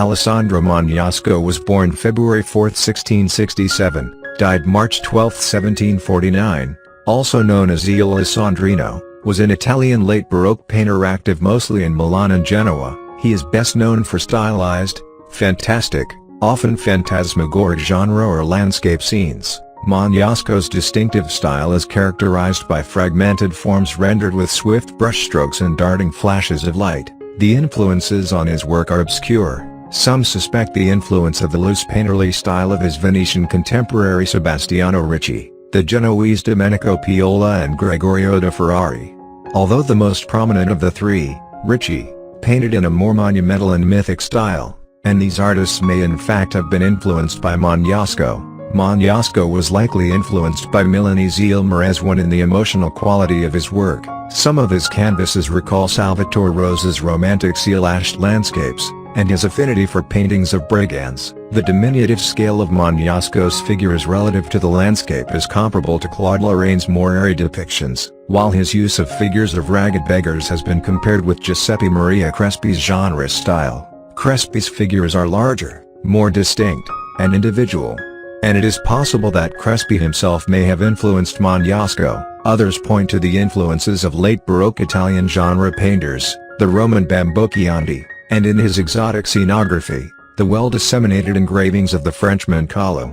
Alessandro Magnasco was born February 4, 1667, died March 12, 1749, also known as Il Lissandrino, was an Italian late Baroque painter active mostly in Milan and Genoa. He is best known for stylized, fantastic, often phantasmagoric genre or landscape scenes. Magnasco's distinctive style is characterized by fragmented forms rendered with swift brushstrokes and darting flashes of light. The influences on his work are obscure. Some suspect the influence of the loose painterly style of his Venetian contemporary Sebastiano Ricci, the Genoese Domenico Piola and Gregorio de Ferrari. Although the most prominent of the three, Ricci, painted in a more monumental and mythic style, and these artists may in fact have been influenced by Magnasco. Magnasco was likely influenced by Milanese Il Morazzone in the emotional quality of his work. Some of his canvases recall Salvator Rosa's romantic sea-lashed landscapes, and his affinity for paintings of brigands. The diminutive scale of Magnasco's figures relative to the landscape is comparable to Claude Lorraine's more airy depictions, while his use of figures of ragged beggars has been compared with Giuseppe Maria Crespi's genre style. Crespi's figures are larger, more distinct, and individual. And it is possible that Crespi himself may have influenced Magnasco. Others point to the influences of late Baroque Italian genre painters, the Roman Bamboccianti, and in his exotic scenography, the well-disseminated engravings of the Frenchman Callot.